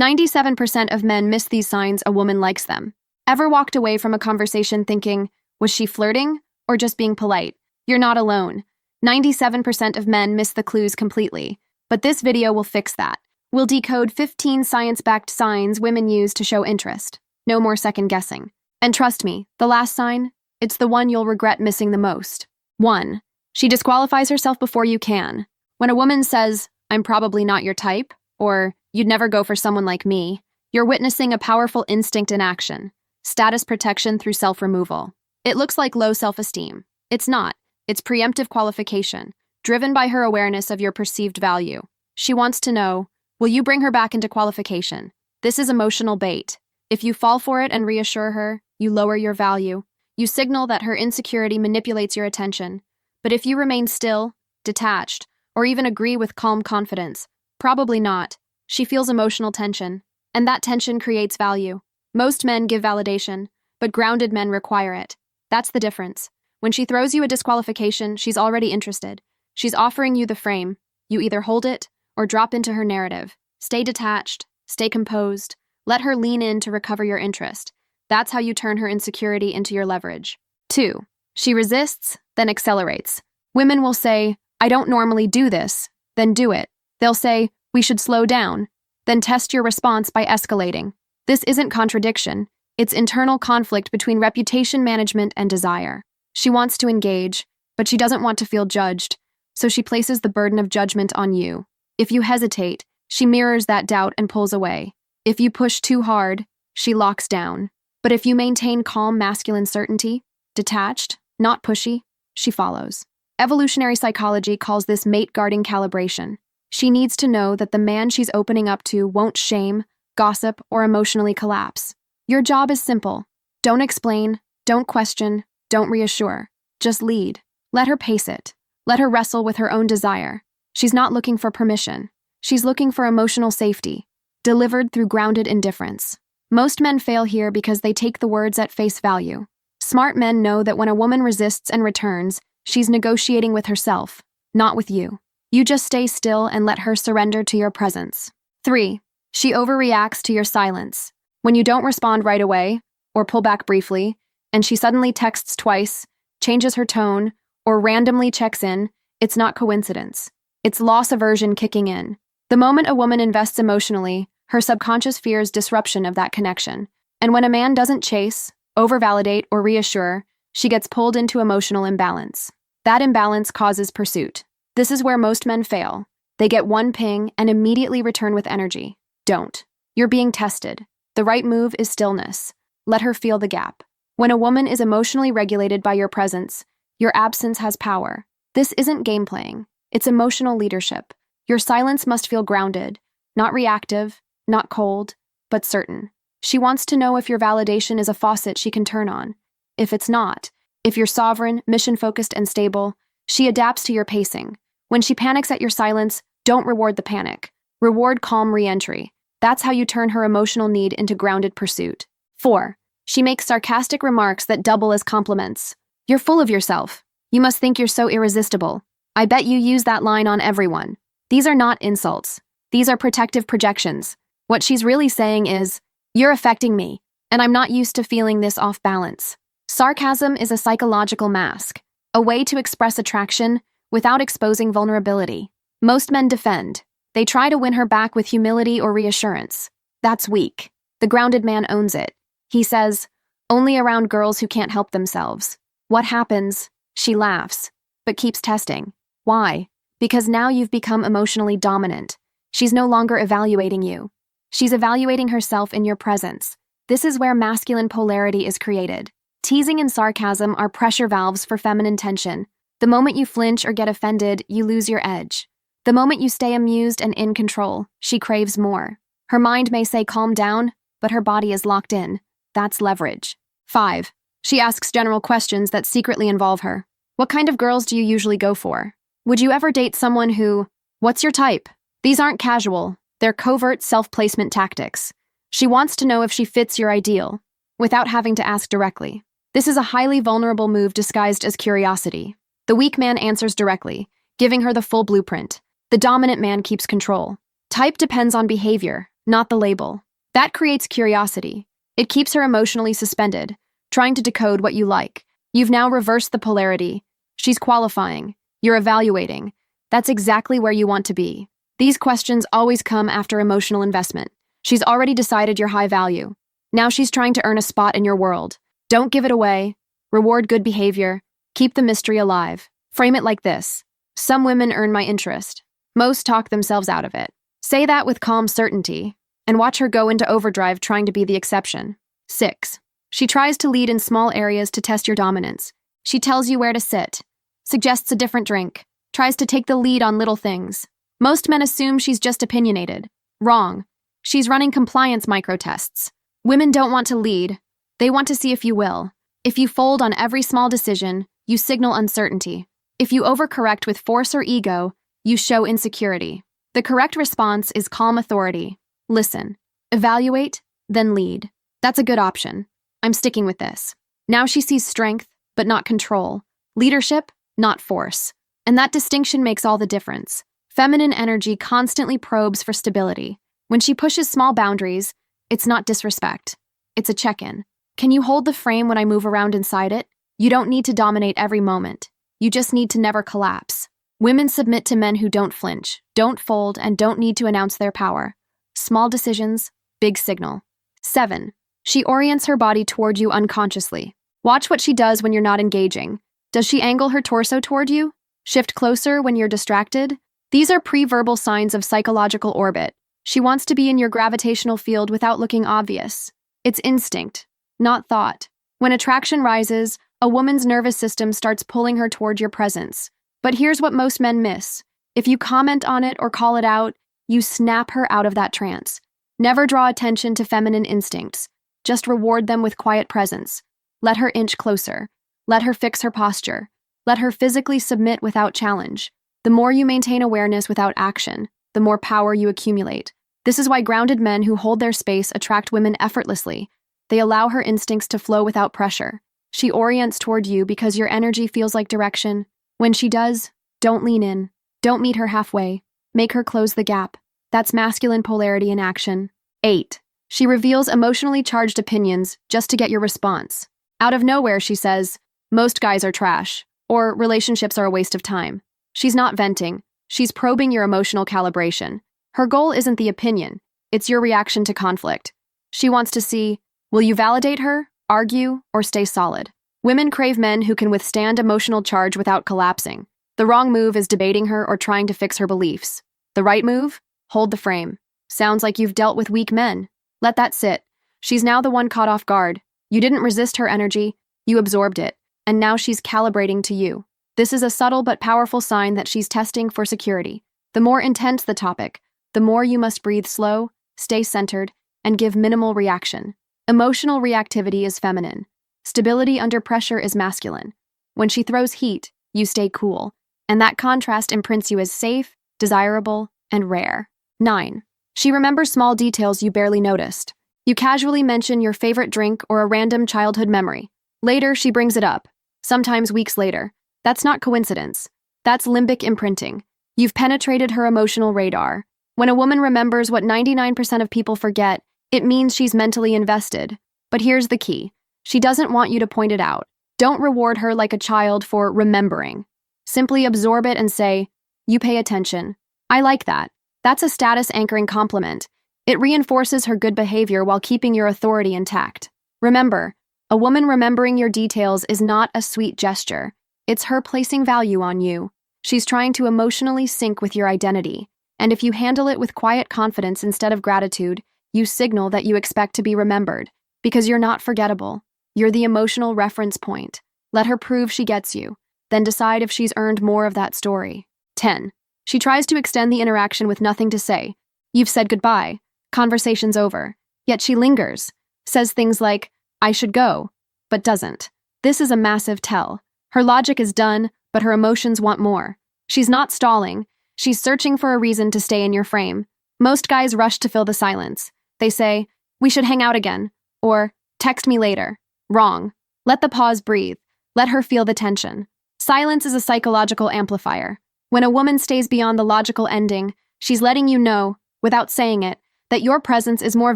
97% of men miss these signs a woman likes them. Ever walked away from a conversation thinking, was she flirting or just being polite? You're not alone. 97% of men miss the clues completely, but this video will fix that. We'll decode 15 science-backed signs women use to show interest. No more second guessing. And trust me, the last sign, it's the one you'll regret missing the most. 1. She disqualifies herself before you can. When a woman says, "I'm probably not your type," or "you'd never go for someone like me," you're witnessing a powerful instinct in action. Status protection through self-removal. It looks like low self-esteem. It's not. It's preemptive qualification, driven by her awareness of your perceived value. She wants to know, will you bring her back into qualification? This is emotional bait. If you fall for it and reassure her, you lower your value. You signal that her insecurity manipulates your attention. But if you remain still, detached, or even agree with calm confidence, probably not. She feels emotional tension, and that tension creates value. Most men give validation, but grounded men require it. That's the difference. When she throws you a disqualification, she's already interested. She's offering you the frame. You either hold it or drop into her narrative. Stay detached, stay composed, let her lean in to recover your interest. That's how you turn her insecurity into your leverage. 2. She resists, then accelerates. Women will say, "I don't normally do this," then do it. They'll say, "We should slow down," then test your response by escalating. This isn't contradiction. It's internal conflict between reputation management and desire. She wants to engage, but she doesn't want to feel judged, so she places the burden of judgment on you. If you hesitate, she mirrors that doubt and pulls away. If you push too hard, she locks down. But if you maintain calm masculine certainty, detached, not pushy, she follows. Evolutionary psychology calls this mate-guarding calibration. She needs to know that the man she's opening up to won't shame, gossip, or emotionally collapse. Your job is simple. Don't explain, don't question, don't reassure. Just lead. Let her pace it. Let her wrestle with her own desire. She's not looking for permission. She's looking for emotional safety, delivered through grounded indifference. Most men fail here because they take the words at face value. Smart men know that when a woman resists and returns, she's negotiating with herself, not with you. You just stay still and let her surrender to your presence. 3. She overreacts to your silence. When you don't respond right away, or pull back briefly, and she suddenly texts twice, changes her tone, or randomly checks in, it's not coincidence. It's loss aversion kicking in. The moment a woman invests emotionally, her subconscious fears disruption of that connection. And when a man doesn't chase, overvalidate, or reassure, she gets pulled into emotional imbalance. That imbalance causes pursuit. This is where most men fail. They get one ping and immediately return with energy. Don't. You're being tested. The right move is stillness. Let her feel the gap. When a woman is emotionally regulated by your presence, your absence has power. This isn't game playing. It's emotional leadership. Your silence must feel grounded, not reactive, not cold, but certain. She wants to know if your validation is a faucet she can turn on. If it's not, if you're sovereign, mission-focused, and stable, she adapts to your pacing. When she panics at your silence, don't reward the panic. Reward calm re-entry. That's how you turn her emotional need into grounded pursuit. 4. She makes sarcastic remarks that double as compliments. You're full of yourself. You must think you're so irresistible. I bet you use that line on everyone. These are not insults. These are protective projections. What she's really saying is, you're affecting me, and I'm not used to feeling this off balance. Sarcasm is a psychological mask, a way to express attraction without exposing vulnerability. Most men defend. They try to win her back with humility or reassurance. That's weak. The grounded man owns it. He says, only around girls who can't help themselves. What happens? She laughs, but keeps testing. Why? Because now you've become emotionally dominant. She's no longer evaluating you. She's evaluating herself in your presence. This is where masculine polarity is created. Teasing and sarcasm are pressure valves for feminine tension. The moment you flinch or get offended, you lose your edge. The moment you stay amused and in control, she craves more. Her mind may say calm down, but her body is locked in. That's leverage. 5. She asks general questions that secretly involve her. What kind of girls do you usually go for? Would you ever date someone who, what's your type? These aren't casual. They're covert self-placement tactics. She wants to know if she fits your ideal, without having to ask directly. This is a highly vulnerable move disguised as curiosity. The weak man answers directly, giving her the full blueprint. The dominant man keeps control. Type depends on behavior, not the label. That creates curiosity. It keeps her emotionally suspended, trying to decode what you like. You've now reversed the polarity. She's qualifying. You're evaluating. That's exactly where you want to be. These questions always come after emotional investment. She's already decided your high value. Now she's trying to earn a spot in your world. Don't give it away. Reward good behavior. Keep the mystery alive. Frame it like this. Some women earn my interest. Most talk themselves out of it. Say that with calm certainty, and watch her go into overdrive trying to be the exception. 6. She tries to lead in small areas to test your dominance. She tells you where to sit, suggests a different drink, tries to take the lead on little things. Most men assume she's just opinionated. Wrong. She's running compliance microtests. Women don't want to lead. They want to see if you will. If you fold on every small decision, you signal uncertainty. If you overcorrect with force or ego, you show insecurity. The correct response is calm authority. Listen, evaluate, then lead. That's a good option. I'm sticking with this. Now she sees strength, but not control. Leadership, not force. And that distinction makes all the difference. Feminine energy constantly probes for stability. When she pushes small boundaries, it's not disrespect. It's a check-in. Can you hold the frame when I move around inside it? You don't need to dominate every moment. You just need to never collapse. Women submit to men who don't flinch, don't fold, and don't need to announce their power. Small decisions, big signal. 7. She orients her body toward you unconsciously. Watch what she does when you're not engaging. Does she angle her torso toward you? Shift closer when you're distracted? These are pre-verbal signs of psychological orbit. She wants to be in your gravitational field without looking obvious. It's instinct, not thought. When attraction rises, a woman's nervous system starts pulling her toward your presence. But here's what most men miss. If you comment on it or call it out, you snap her out of that trance. Never draw attention to feminine instincts. Just reward them with quiet presence. Let her inch closer. Let her fix her posture. Let her physically submit without challenge. The more you maintain awareness without action, the more power you accumulate. This is why grounded men who hold their space attract women effortlessly. They allow her instincts to flow without pressure. She orients toward you because your energy feels like direction. When she does, don't lean in. Don't meet her halfway. Make her close the gap. That's masculine polarity in action. 8. She reveals emotionally charged opinions just to get your response. Out of nowhere, she says, most guys are trash, or relationships are a waste of time. She's not venting. She's probing your emotional calibration. Her goal isn't the opinion. It's your reaction to conflict. She wants to see, will you validate her, argue, or stay solid? Women crave men who can withstand emotional charge without collapsing. The wrong move is debating her or trying to fix her beliefs. The right move? Hold the frame. Sounds like you've dealt with weak men. Let that sit. She's now the one caught off guard. You didn't resist her energy, you absorbed it, and now she's calibrating to you. This is a subtle but powerful sign that she's testing for security. The more intense the topic, the more you must breathe slow, stay centered, and give minimal reaction. Emotional reactivity is feminine. Stability under pressure is masculine. When she throws heat, you stay cool, and that contrast imprints you as safe, desirable, and rare. 9. She remembers small details you barely noticed. You casually mention your favorite drink or a random childhood memory. Later, she brings it up, sometimes weeks later. That's not coincidence. That's limbic imprinting. You've penetrated her emotional radar. When a woman remembers what 99% of people forget, it means she's mentally invested. But here's the key. She doesn't want you to point it out. Don't reward her like a child for remembering. Simply absorb it and say, you pay attention. I like that. That's a status-anchoring compliment. It reinforces her good behavior while keeping your authority intact. Remember, a woman remembering your details is not a sweet gesture. It's her placing value on you. She's trying to emotionally sync with your identity. And if you handle it with quiet confidence instead of gratitude, you signal that you expect to be remembered. Because you're not forgettable. You're the emotional reference point. Let her prove she gets you. Then decide if she's earned more of that story. 10. She tries to extend the interaction with nothing to say. You've said goodbye. Conversation's over. Yet she lingers. Says things like, I should go, but doesn't. This is a massive tell. Her logic is done, but her emotions want more. She's not stalling. She's searching for a reason to stay in your frame. Most guys rush to fill the silence. They say, we should hang out again, or text me later. Wrong. Let the pause breathe. Let her feel the tension. Silence is a psychological amplifier. When a woman stays beyond the logical ending, she's letting you know, without saying it, that your presence is more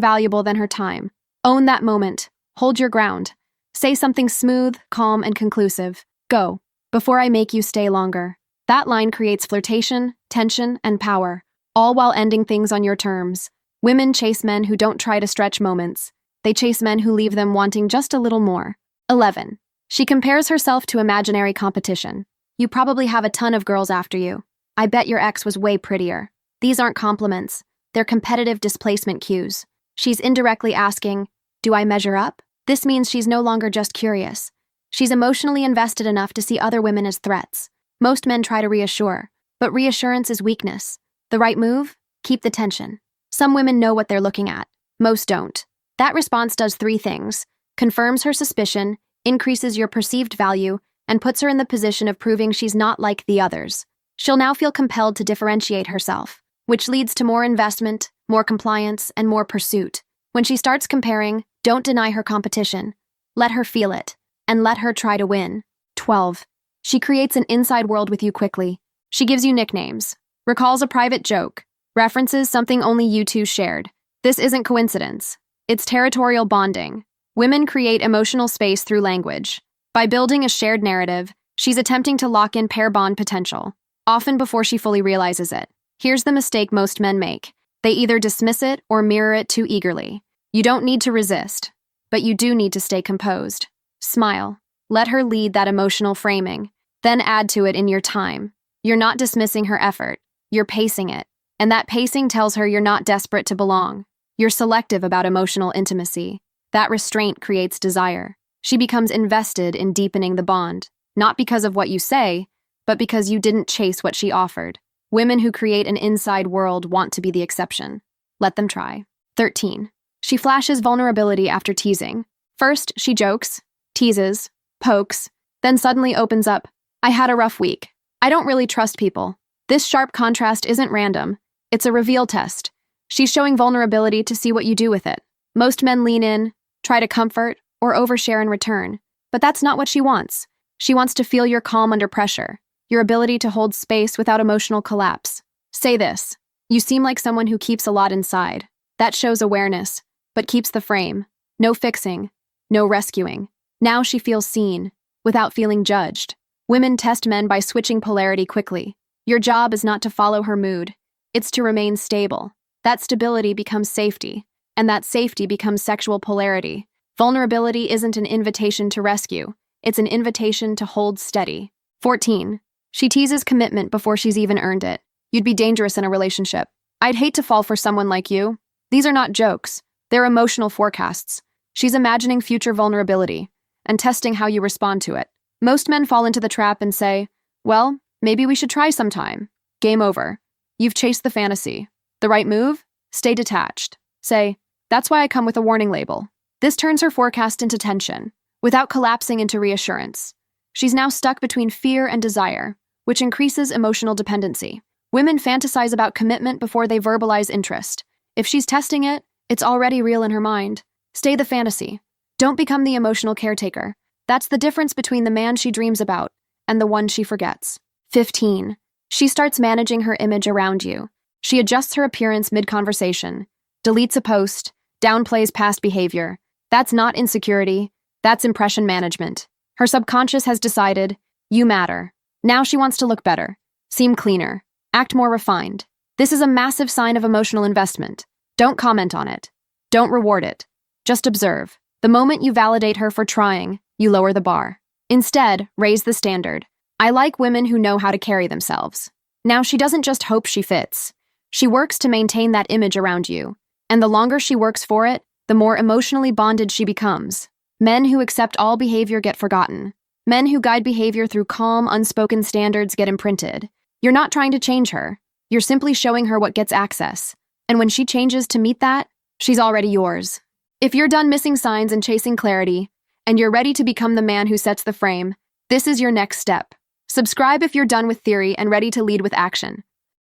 valuable than her time. Own that moment. Hold your ground. Say something smooth, calm, and conclusive. Go, before I make you stay longer. That line creates flirtation, tension, and power, all while ending things on your terms. Women chase men who don't try to stretch moments. They chase men who leave them wanting just a little more. 11. She compares herself to imaginary competition. You probably have a ton of girls after you. I bet your ex was way prettier. These aren't compliments. They're competitive displacement cues. She's indirectly asking, do I measure up? This means she's no longer just curious. She's emotionally invested enough to see other women as threats. Most men try to reassure, but reassurance is weakness. The right move? Keep the tension. Some women know what they're looking at. Most don't. That response does 3 things: confirms her suspicion, increases your perceived value, and puts her in the position of proving she's not like the others. She'll now feel compelled to differentiate herself, which leads to more investment, more compliance, and more pursuit. When she starts comparing, don't deny her competition. Let her feel it, and let her try to win. 12. She creates an inside world with you quickly. She gives you nicknames, recalls a private joke, references something only you two shared. This isn't coincidence. It's territorial bonding. Women create emotional space through language. By building a shared narrative, she's attempting to lock in pair bond potential, often before she fully realizes it. Here's the mistake most men make. They either dismiss it or mirror it too eagerly. You don't need to resist, but you do need to stay composed. Smile. Let her lead that emotional framing. Then add to it in your time. You're not dismissing her effort. You're pacing it. And that pacing tells her you're not desperate to belong. You're selective about emotional intimacy. That restraint creates desire. She becomes invested in deepening the bond, not because of what you say, but because you didn't chase what she offered. Women who create an inside world want to be the exception. Let them try. 13. She flashes vulnerability after teasing. First, she jokes, teases, pokes, then suddenly opens up. I had a rough week. I don't really trust people. This sharp contrast isn't random. It's a reveal test. She's showing vulnerability to see what you do with it. Most men lean in, try to comfort, or overshare in return. But that's not what she wants. She wants to feel your calm under pressure, your ability to hold space without emotional collapse. Say this: you seem like someone who keeps a lot inside. That shows awareness, but keeps the frame. No fixing, no rescuing. Now she feels seen, without feeling judged. Women test men by switching polarity quickly. Your job is not to follow her mood. It's to remain stable. That stability becomes safety, and that safety becomes sexual polarity. Vulnerability isn't an invitation to rescue. It's an invitation to hold steady. 14. She teases commitment before she's even earned it. You'd be dangerous in a relationship. I'd hate to fall for someone like you. These are not jokes. They're emotional forecasts. She's imagining future vulnerability and testing how you respond to it. Most men fall into the trap and say, well, maybe we should try sometime. Game over. You've chased the fantasy. The right move? Stay detached. Say, that's why I come with a warning label. This turns her forecast into tension, without collapsing into reassurance. She's now stuck between fear and desire, which increases emotional dependency. Women fantasize about commitment before they verbalize interest. If she's testing it, it's already real in her mind. Stay the fantasy. Don't become the emotional caretaker. That's the difference between the man she dreams about and the one she forgets. 15. She starts managing her image around you. She adjusts her appearance mid-conversation, deletes a post, downplays past behavior. That's not insecurity. That's impression management. Her subconscious has decided, you matter. Now she wants to look better, seem cleaner, act more refined. This is a massive sign of emotional investment. Don't comment on it. Don't reward it. Just observe. The moment you validate her for trying, you lower the bar. Instead, raise the standard. I like women who know how to carry themselves. Now she doesn't just hope she fits. She works to maintain that image around you. And the longer she works for it, the more emotionally bonded she becomes. Men who accept all behavior get forgotten. Men who guide behavior through calm, unspoken standards get imprinted. You're not trying to change her. You're simply showing her what gets access. And when she changes to meet that, she's already yours. If you're done missing signs and chasing clarity, and you're ready to become the man who sets the frame, this is your next step. Subscribe if you're done with theory and ready to lead with action.